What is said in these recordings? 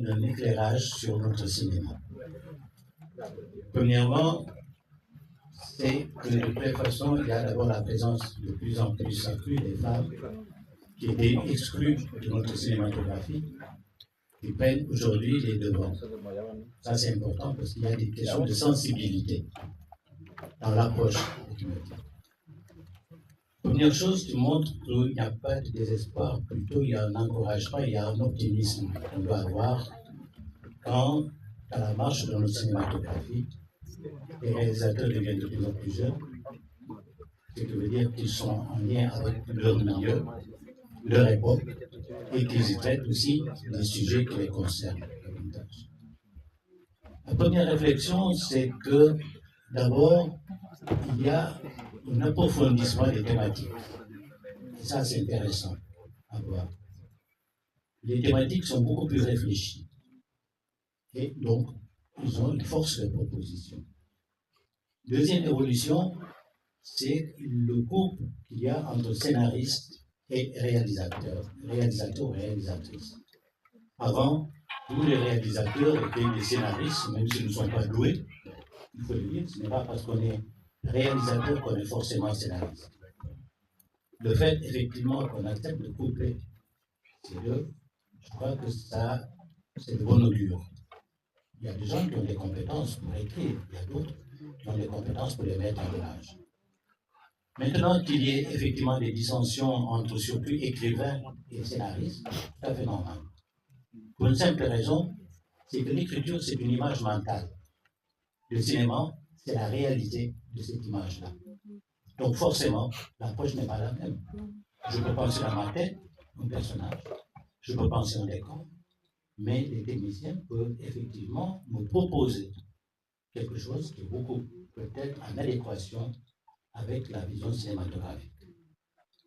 d'un éclairage sur notre cinéma. Premièrement, c'est que de toute façon, il y a d'abord la présence de plus en plus accrue des femmes qui étaient exclues de notre cinématographie, qui prennent aujourd'hui les devants. Ça, c'est important parce qu'il y a des questions de sensibilité dans l'approche documentaire. Première chose qui montre qu'il n'y a pas de désespoir, plutôt il y a un encouragement, il y a un optimisme qu'on doit avoir quand, à la marche de notre cinématographie, les réalisateurs deviennent de plus en plus jeunes, ce qui veut dire qu'ils sont en lien avec leur milieu, leur époque, et qu'ils y traitent aussi des sujets qui les concernent davantage. La première réflexion, c'est que d'abord, il y a un approfondissement des thématiques. Et ça, c'est intéressant à voir. Les thématiques sont beaucoup plus réfléchies. Et donc, ils ont une force de proposition. Deuxième évolution, c'est le couple qu'il y a entre scénariste et réalisateur ou réalisatrice. Avant, tous les réalisateurs étaient des scénaristes, même s'ils ne sont pas doués. Il faut le dire, ce n'est pas parce qu'on est réalisateur qu'on est forcément scénariste. Le fait, effectivement, qu'on accepte de coupler ces deux, je crois que ça, c'est de bon augure. Il y a des gens qui ont des compétences pour écrire, il y a d'autres qui ont des compétences pour les mettre en image. Maintenant qu'il y ait effectivement des dissensions entre surtout écrivains et scénaristes, c'est tout à fait normal. Pour une simple raison, c'est que l'écriture, c'est une image mentale. Le cinéma, c'est la réalité de cette image-là. Donc forcément, l'approche n'est pas la même. Je peux penser dans ma tête un personnage, je peux penser un décor, mais les techniciens peuvent effectivement me proposer quelque chose qui est beaucoup peut-être en adéquation avec la vision cinématographique.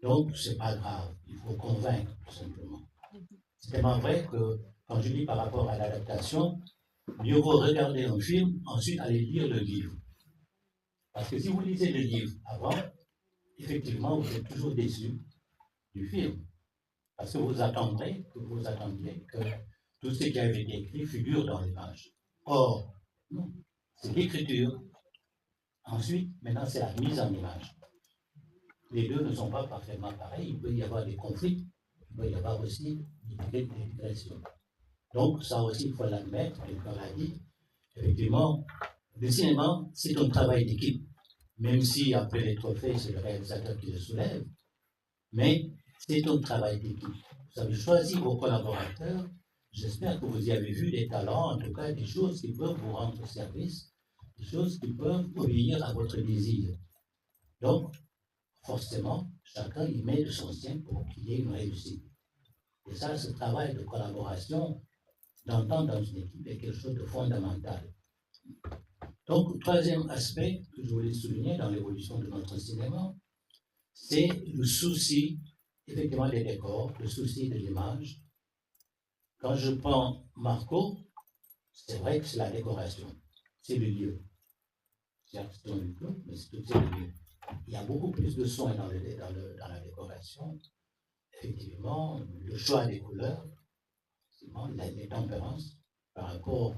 Donc, ce n'est pas grave, il faut convaincre tout simplement. C'est tellement vrai que quand je dis par rapport à l'adaptation, mieux vaut regarder un film, ensuite aller lire le livre. Parce que si vous lisez le livre avant, effectivement, vous êtes toujours déçu du film. Parce que vous attendiez que tout ce qui avait été écrit figure dans les pages. Or, non, c'est l'écriture. Ensuite, maintenant, c'est la mise en image. Les deux ne sont pas parfaitement pareils. Il peut y avoir des conflits, il peut y avoir aussi des digressions. Donc, ça aussi, il faut l'admettre, et comme on l'a dit, effectivement, le cinéma, c'est un travail d'équipe. Même si, après les trophées, c'est le réalisateur qui le soulève, mais c'est un travail d'équipe. Vous avez choisi vos collaborateurs, j'espère que vous y avez vu des talents, en tout cas des choses qui peuvent vous rendre service, des choses qui peuvent obéir à votre désir. Donc, forcément, chacun y met de son sien pour qu'il y ait une réussite. Et ça, ce travail de collaboration, d'entendre dans une équipe est quelque chose de fondamental. Donc, le troisième aspect que je voulais souligner dans l'évolution de notre cinéma, c'est le souci, effectivement, des décors, le souci de l'image. Quand je prends Marco, c'est vrai que c'est la décoration, c'est le lieu. C'est un lieu, mais c'est le lieu. Il y a beaucoup plus de soins dans la décoration. Effectivement, le choix des couleurs, les tempérances par rapport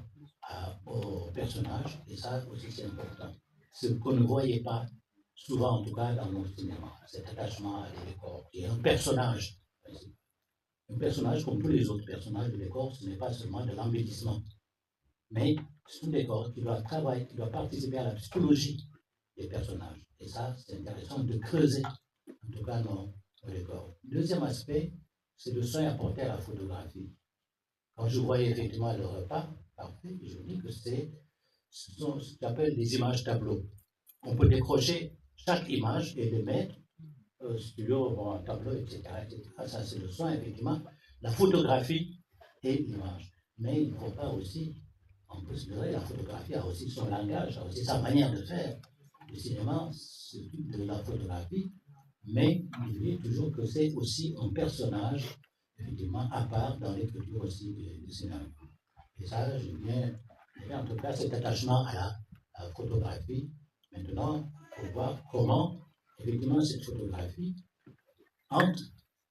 au personnage, et ça aussi c'est important. Ce qu'on ne voyait pas, souvent en tout cas dans nos cinémas, cet attachement à des décors. Il y a un personnage. Un personnage comme tous les autres personnages de décor, ce n'est pas seulement de l'embellissement, mais c'est un décor qui doit travailler, qui doit participer à la psychologie des personnages. Et ça, c'est intéressant de creuser, en tout cas nos décors. Deuxième aspect, c'est le soin apporté à la photographie. Quand je voyais effectivement le repas, parfait, je dis que ce sont ce qu'on appelle des images tableaux. On peut décrocher chaque image et les mettre sur un tableau, etc., etc. Ça, c'est le soin, effectivement, la photographie et l'image. Mais il ne faut pas aussi, on peut se dire, la photographie a aussi son langage, a aussi sa manière de faire. Le cinéma s'occupe de la photographie, mais il dit toujours que c'est aussi un personnage, effectivement, à part dans l'écriture aussi du scénario. Et ça, j'ai bien, en tout cas, cet attachement à la photographie. Maintenant, il faut voir comment, effectivement, cette photographie entre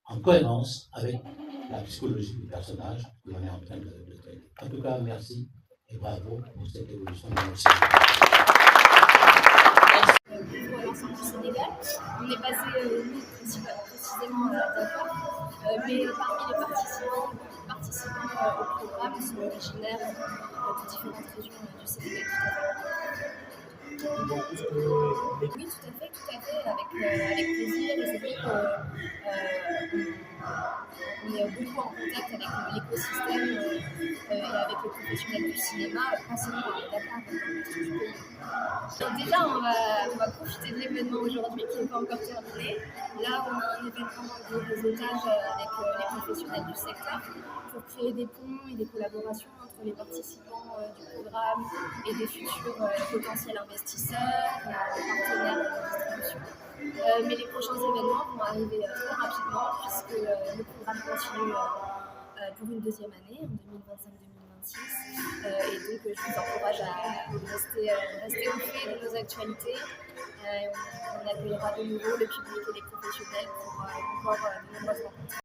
en cohérence avec la psychologie du personnage qu'on est en train de traiter. En tout cas, merci et bravo pour cette évolution de notre série. Pour l'ensemble du Sénégal, on est basé, nous, précisément à Dakar, mais parmi les participants au programme sont originaires de différentes régions du Sénégal. Oui, tout à fait, avec plaisir. Et c'est vrai qu'on est beaucoup en contact avec l'écosystème et avec les professionnels du cinéma, pas seulement à Dakar, mais dans tout le pays. Donc déjà, on va profiter de l'événement aujourd'hui qui n'est pas encore terminé. Là, on a un événement de réseautage avec les professionnels du secteur pour créer des ponts et des collaborations entre les participants du programme et des futurs potentiels investisseurs, partenaires de distribution. Mais les prochains événements vont arriver très rapidement puisque le programme continue pour une deuxième année, en 2025-2026. Et donc, je vous encourage à rester au fait de nos actualités. On accueillera de nouveau le public et les professionnels pour encore de nombreuses rencontres.